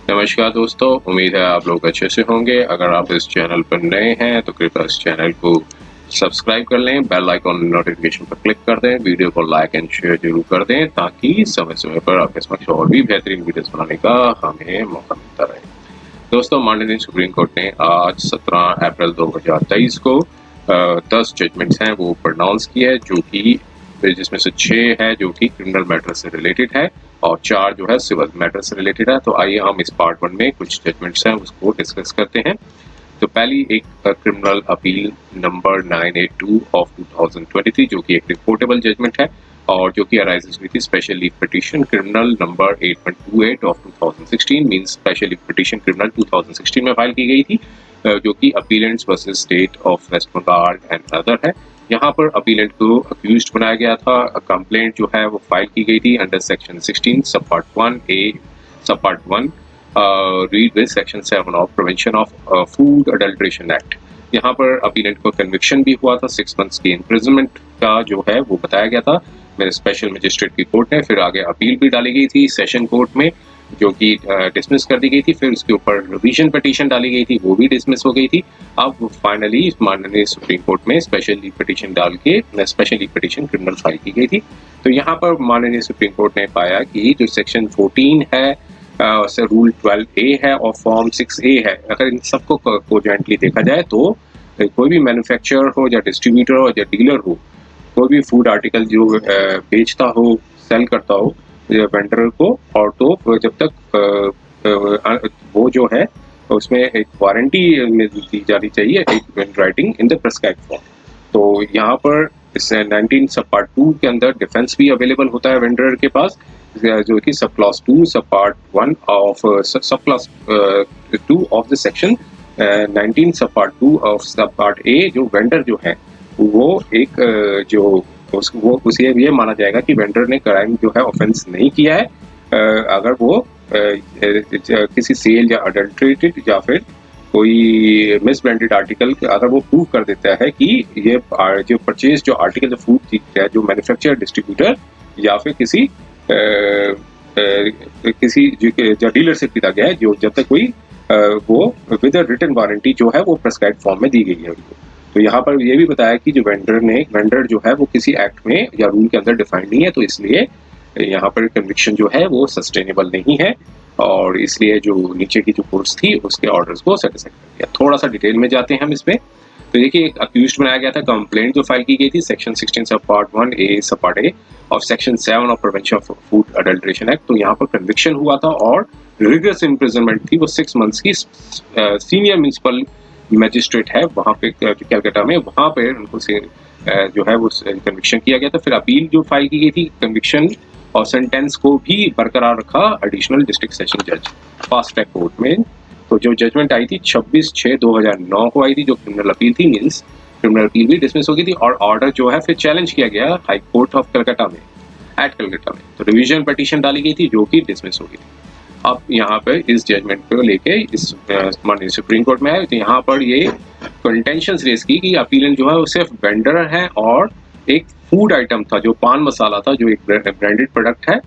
नमस्कार दोस्तों, उम्मीद है आप लोग अच्छे से होंगे। अगर आप इस चैनल पर नए हैं तो कृपया इस चैनल को सब्सक्राइब कर लें, बेल आइकॉन नोटिफिकेशन पर क्लिक कर दें, वीडियो को लाइक एंड शेयर जरूर कर दें ताकि समय-समय पर आपके समक्ष और भी बेहतरीन वीडियोस बनाने का हमें मौका मिलता रहे। दोस्तों, माननीय सुप्रीम कोर्ट ने आज 17 अप्रैल 2023 को 10 जजमेंट्स हैं वो प्रोनाउंस किए हैं, जो कि जिसमें से 6 है जो कि क्रिमिनल मैटर से रिलेटेड है और 4 जो है सिविल मैटर से रिलेटेड है। तो आइए हम इस पार्ट 1 में कुछ जजमेंट्स हैं उसको डिस्कस करते हैं। तो पहली एक क्रिमिनल अपील नंबर 982 ऑफ 2023 जो कि एक रिपोर्टेबल जजमेंट है और जो कि अराइजेस हुई थी special leave petition criminal number 8.28 of 2016 means special leave petition criminal 2016 में फाइल की गई थी, जो कि appellants versus state of West Bengal and other है। यहाँ पर अपीलेंट को अक्यूज्ड बनाया गया था। कंप्लेंट जो है वो फाइल की गई थी अंडर सेक्शन 16 सब पार्ट 1A सब part 1 read with section 7 of prevention of food adulteration act. यहाँ पर अपीलेंट को कन्विक्शन भी हुआ था 6 मंथ्स की इम्प्रिजनमेंट का जो है वो बताया गया था मेरे स्पेशल मजिस्ट्रेट की कोर्ट ने। फिर आगे अपील भी डाली गई थी सेशन कोर्ट में जो कि डिसमिस कर दी गई थी। फिर उसके ऊपर रिवीजन पिटीशन डाली गई थी, वो भी डिसमिस हो गई थी। अब फाइनली माननीय सुप्रीम कोर्ट में स्पेशल लीव पिटीशन डाल के special leave petition criminal file की गई थी। तो यहाँ पर माननीय सुप्रीम कोर्ट ने पाया कि जो सेक्शन 14 है रूल 12A है और फॉर्म 6A है, अगर इन सबको कोजेंटली देखा जाए तो कोई भी मैन्युफैक्चरर हो या डिस्ट्रीब्यूटर हो या डीलर हो, कोई भी फूड आर्टिकल जो बेचता हो, सेल करता हो वेंडर को, और तो जब तक वो जो है उसमें एक वारंटी दी जानी चाहिए एक writing in the prescribed form. तो यहाँ पर इस 19 सब पार्ट 2 के अंदर डिफेंस भी अवेलेबल होता है वेंडर के पास, जो कि सब क्लास 2 सब पार्ट 1 ऑफ सब क्लास 2 ऑफ द सेक्शन 19 सब पार्ट 2 ऑफ सब पार्ट ए। जो वेंडर जो है वो एक जो वो उसे ये माना जाएगा कि वेंडर ने क्राइम जो है ऑफेंस नहीं किया है अगर वो किसी सेल या अडल्ट्रेटेड या फिर कोई मिस ब्रांडेड आर्टिकल अगर वो प्रूव कर देता है कि ये जो परचेज जो आर्टिकल जो फूड की है जो मैन्युफैक्चरर डिस्ट्रीब्यूटर या फिर किसी जो डीलर से खरीदा गया है, जो जब तक कोई वो विद रिटन वारंटी जो है वो प्रेस्क्राइब्ड फॉर्म में दी गई है उनको। तो यहाँ पर ये भी बताया कि जो वेंडर जो है वो किसी एक्ट में या रूल के अंदर डिफाइंड नहीं है, तो इसलिए यहाँ पर कन्विक्शन जो है वो सस्टेनेबल नहीं है और इसलिए जो नीचे की जो कोर्ट्स थी उसके ऑर्डर्स को सेटिस्फाई कर दिया। थोड़ा सा डिटेल में जाते हैं हम इसमें। तो देखिए एक अक्यूज्ड बनाया गया था, कंप्लेंट जो फाइल की गई थी सेक्शन 16 सब पार्ट 1A सब पार्ट ए और section 7 of prevention of food adulteration act. तो यहाँ पर कन्विक्शन हुआ था और रिगरस इम्प्रिजनमेंट थी वो 6 मंथ्स की। सीनियर म्यूनिसिपल मैजिस्ट्रेट है वहाँ पे कैलकाटा में, वहाँ पे उनको जो है वो कन्विक्शन किया गया था। फिर अपील जो फाइल की गई थी कन्विक्शन और सेंटेंस को भी बरकरार रखा एडिशनल डिस्ट्रिक्ट सेशन जज फास्ट ट्रैक कोर्ट में। तो जो जजमेंट आई थी 26/6/2009 को आई थी, जो क्रिमिनल अपील थी, मींस क्रिमिनल अपील भी डिसमिस हो गई थी और ऑर्डर जो है फिर चैलेंज किया गया हाई कोर्ट ऑफ कलकत्ता में एट कलकत्ता में। तो रिवीजन पिटीशन डाली गई थी जो कि डिसमिस हो गई थी। अब यहाँ पर इस जजमेंट को लेके इस माननीय सुप्रीम कोर्ट में आए, तो यहाँ पर ये कंटेंशंस रेज की कि अपीलेंट जो है वो सिर्फ वेंडर है और एक फूड आइटम था जो पान मसाला था, जो एक ब्रांडेड प्रोडक्ट है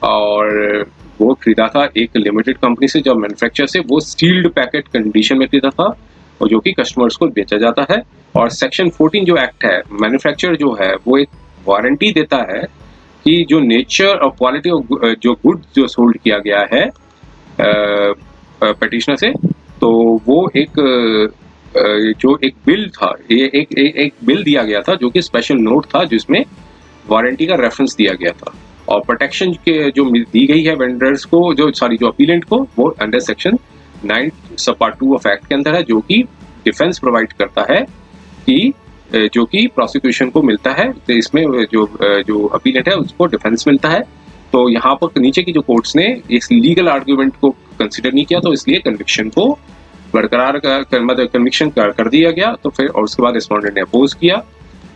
और वो खरीदा था एक लिमिटेड कंपनी से, जो मैन्युफैक्चर से वो सील्ड पैकेट कंडीशन में खरीदा था और जो कि कस्टमर्स को बेचा जाता है। और सेक्शन 14 जो एक्ट है, मैन्युफैक्चर जो है वो एक वारंटी देता है कि जो नेचर और क्वालिटी जो गुड जो सोल्ड किया गया है पिटिशनर से, तो वो एक जो एक बिल था, एक बिल दिया गया था जो कि स्पेशल नोट था जिसमें वारंटी का रेफरेंस दिया गया था और प्रोटेक्शन के जो दी गई है वेंडर्स को, जो अपीलेंट को, वो अंडर सेक्शन 9 सब पार्ट 2 ऑफ एक्ट के अंदर है, जो कि डिफेंस प्रोवाइड करता है कि जो कि प्रोसिक्यूशन को मिलता है। तो इसमें जो अपीलेंट है उसको डिफेंस मिलता है। तो यहाँ पर नीचे की जो कोर्ट्स ने इस लीगल आर्ग्यूमेंट को कंसिडर नहीं किया, तो इसलिए कन्विक्शन को बरकरार मतलब कन्विक्शन कर दिया गया। तो फिर और उसके बाद रिस्पोंडेंट ने अपोज किया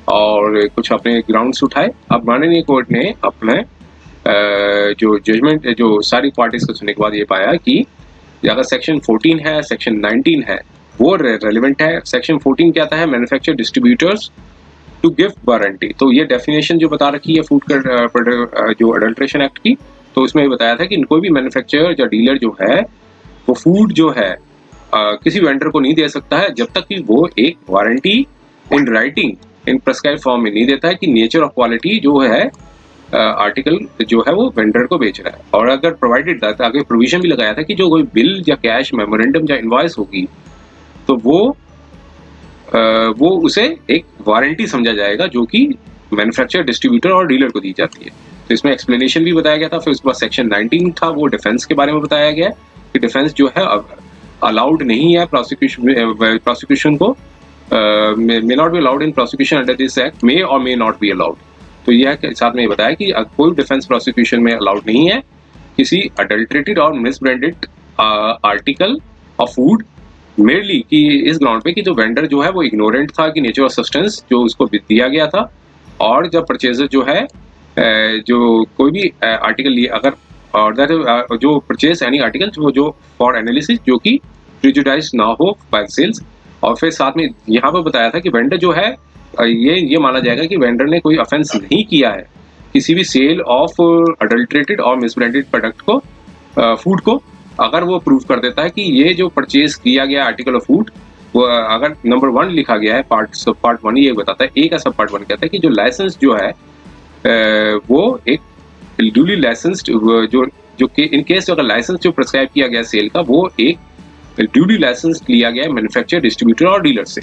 और कुछ अपने ग्राउंड्स उठाए। अब माननीय कोर्ट ने अपने जो जजमेंट जो सारी पार्टीज को सुनने के बाद ये पाया कि अगर सेक्शन 14 है, सेक्शन 19 है, वो रेलिवेंट है। सेक्शन 14 क्या आता है, manufacture distributors to give warranty. तो ये डेफिनेशन जो बता रखी है फूड जो अडल्ट्रेशन एक्ट की, तो उसमें बताया था कि कोई भी मैन्युफैक्चरर या डीलर जो है वो फूड जो है किसी वेंडर को नहीं दे सकता है जब तक कि वो एक warranty in writing in prescribe form में नहीं देता है कि नेचर ऑफ क्वालिटी जो है आर्टिकल जो है वो वेंडर को बेच रहा है। और अगर प्रोवाइडेड था, आगे प्रोविजन भी लगाया था कि जो कोई बिल या कैश मेमोरेंडम या इनवॉइस होगी तो वो उसे एक वारंटी समझा जाएगा जो कि मैन्युफैक्चरर, डिस्ट्रीब्यूटर और डीलर को दी जाती है। तो इसमें एक्सप्लेनेशन भी बताया गया था। फिर उसके बाद सेक्शन 19 था, वो डिफेंस के बारे में बताया गया कि डिफेंस जो है अलाउड नहीं है प्रोसिक्यूशन को, may not be allowed in prosecution under this act, may और मे नॉट बी अलाउड। तो यह साथ में बताया कि कोई डिफेंस प्रोसिक्यूशन में अलाउड नहीं है किसी अडल्ट्रेटेड और misbranded article of food, merely कि इस ग्राउंड पे कि जो वेंडर जो है वो इग्नोरेंट था कि नेचर ऑफ सब्सटेंस जो उसको दिया गया था, और जब परचेजर जो है जो कोई भी आर्टिकल लिए अगर और दैट जो परचेज एनी आर्टिकल जो फॉर एनालिसिस जो कि प्रिजुडाइज ना हो बाय सेल्स। और फिर साथ में यहाँ पर बताया था कि वेंडर जो है ये माना जाएगा कि वेंडर ने कोई ऑफेंस नहीं किया है किसी भी सेल ऑफ अडल्ट्रेटेड और मिसब्रांडेड प्रोडक्ट को, फूड को, अगर वो प्रूव कर देता है कि ये जो परचेज किया गया आर्टिकल ऑफ फूड वो अगर नंबर 1 लिखा गया है, पार्ट 1 ये बताता है, ए का सब पार्ट 1 कहता है कि जो लाइसेंस जो है वो एक ड्यूली लाइसेंस्ड जो कि इन केस अगर लाइसेंस जो प्रिस्क्राइब किया गया सेल का वो एक ड्यूली लाइसेंस लिया गया है मैन्युफैक्चरर, डिस्ट्रीब्यूटर और डीलर से।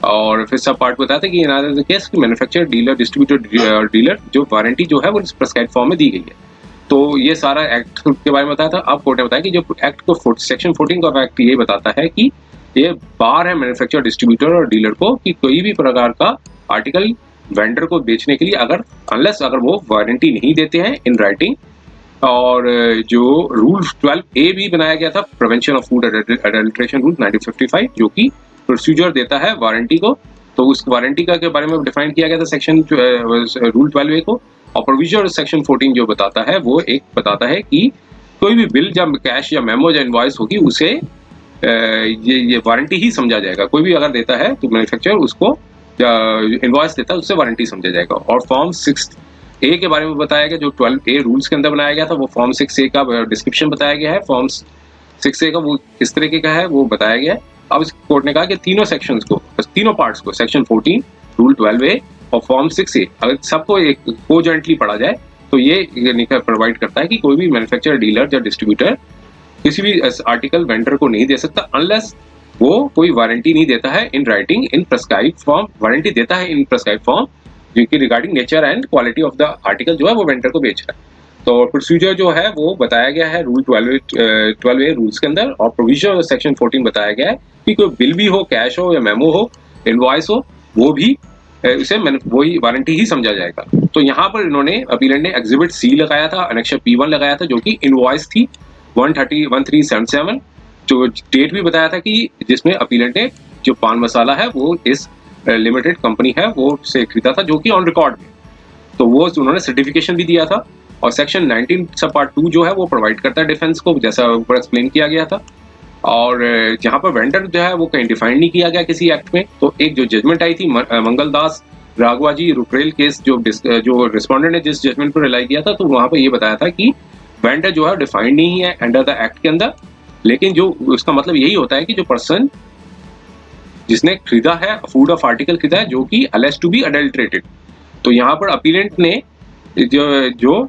और फिर सब पार्ट बताते हैं कि in other case manufacturer, dealer, distributor और डीलर जो वारंटी जो है वो प्रिस्क्राइब फॉर्म में दी गई है। तो ये सारा एक्ट के बारे में बताया था। अब कोर्ट ने बताया कि जो एक्ट को सेक्शन 14 का एक्ट ये बताता है कि ये बार है मैन्युफैक्चरर, डिस्ट्रीब्यूटर और डीलर को कि कोई भी प्रकार का आर्टिकल वेंडर को बेचने के लिए अनलेस अगर वो वारंटी नहीं देते हैं इन राइटिंग। और जो रूल 12A भी बनाया गया था, prevention of food adulteration rule 1955, जो कि प्रोसीजर देता है वारंटी को। तो उस वारंटी का के बारे में डिफाइन किया गया था सेक्शन रूल 12A को। और प्रोविजन सेक्शन 14 जो बताता है वो एक बताता है कि कोई भी बिल या कैश या मेमो या इनवॉइस होगी उसे ये वारंटी ही समझा जाएगा। कोई भी अगर देता है तो मैन्युफैक्चरर उसको इनवॉइस देता है उससे वारंटी समझा जाएगा। और फॉर्म 6A के बारे में बताया गया जो 12A रूल्स के अंदर बनाया गया था, वो फॉर्म 6A का डिस्क्रिप्शन बताया गया है। फॉर्म 6A का वो किस तरीके का है वो बताया गया है। अब इस कोर्ट ने कहा कि तीनों सेक्शंस को, तीनों पार्ट्स को, सेक्शन 14, रूल 12A और फॉर्म 6A अगर सबको एक कोजेंटली पढ़ा जाए तो ये प्रोवाइड करता है कि कोई भी मैन्युफैक्चरर, डीलर या डिस्ट्रीब्यूटर किसी भी आर्टिकल वेंडर को नहीं दे सकता अनलेस वो कोई वारंटी नहीं देता है in writing in prescribe form, warranty देता है इन प्रिस्क्राइब फॉर्म जो कि regarding nature and quality of the article जो है वो वेंडर को बेच रहा है। तो प्रोसीजर जो है वो बताया गया है रूल 12A रूल्स के अंदर। और प्रोविजन सेक्शन 14 बताया गया है कि कोई बिल भी हो, कैश हो या मेमो हो, इनवॉइस हो, वो भी इसे वही वारंटी ही समझा जाएगा। तो यहाँ पर इन्होंने अपीलेंट ने एग्जिबिट सी लगाया था, अनेक्शर P1 लगाया था जो कि इनवॉइस थी 1377, जो डेट भी बताया था कि जिसमें अपीलेंट ने जो पान मसाला है वो इस लिमिटेड कंपनी है वो से खरीदा था जो कि ऑन रिकॉर्ड में। तो वो उन्होंने सर्टिफिकेशन भी दिया था। और सेक्शन 19 सब पार्ट 2 जो है वो प्रोवाइड करता है डिफेंस को, जैसा ऊपर एक्सप्लेन किया गया था। और जहाँ पर वेंडर जो है वो कहीं डिफाइन नहीं किया गया किसी एक्ट में। तो एक जो जजमेंट आई थी मंगलदास राघवाजी रुक्रेल केस, जो रिस्पोंडेंट ने जिस जजमेंट पर रिलाई किया था, तो वहाँ पर ये बताया था कि वेंडर जो है डिफाइंड नहीं है अंडर द एक्ट के अंदर, लेकिन जो उसका मतलब यही होता है कि जो पर्सन जिसने खरीदा है फूड ऑफ आर्टिकल खरीदा है जो कि अलेज्ड टू बी अडल्ट्रेटेड। तो यहाँ पर अपीलेंट ने जो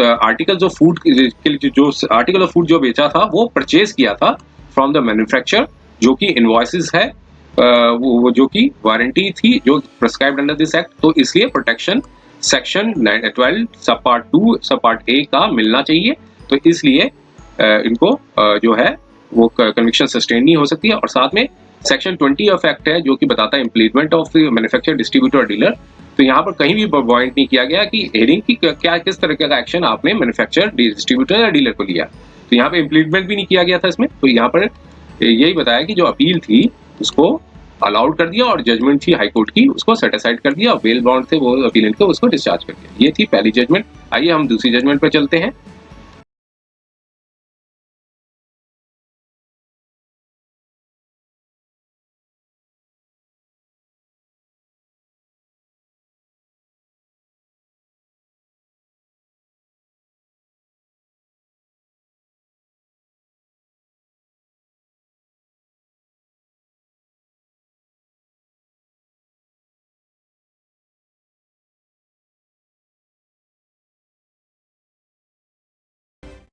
आर्टिकल जो फूड जो आर्टिकल ऑफ फूड जो बेचा था वो परचेज किया था फ्रॉम द मैन्युफैक्चरर जो कि इनवॉइसेस है, वो जो कि वारंटी थी जो प्रिस्क्राइब्ड अंडर दिस एक्ट। तो इसलिए प्रोटेक्शन सेक्शन 12 सब पार्ट 2 सब पार्ट A का मिलना चाहिए। तो इसलिए इनको जो है वो कन्विक्शन सस्टेन नहीं हो सकती है। और साथ में सेक्शन 20 ऑफ एक्ट है जो कि बताता है इम्प्लीमेंट ऑफ मैन्युफैक्चरर, डिस्ट्रीब्यूटर और डीलर। तो यहाँ पर कहीं भी पॉइंट नहीं किया गया कि हेयरिंग की क्या किस तरह का एक्शन आपने मैन्युफैक्चरर, डिस्ट्रीब्यूटर या डीलर को लिया। तो यहाँ पे इम्प्लीमेंट भी नहीं किया गया था इसमें। तो यहाँ पर यही बताया कि जो अपील थी उसको अलाउड कर दिया और जजमेंट थी हाई कोर्ट की उसको सेटिसाइड कर दिया, बेल बाउंड थे वो अपीलेंट को, उसको डिस्चार्ज कर दिया। ये थी पहली जजमेंट। आइए हम दूसरी जजमेंट पर चलते हैं।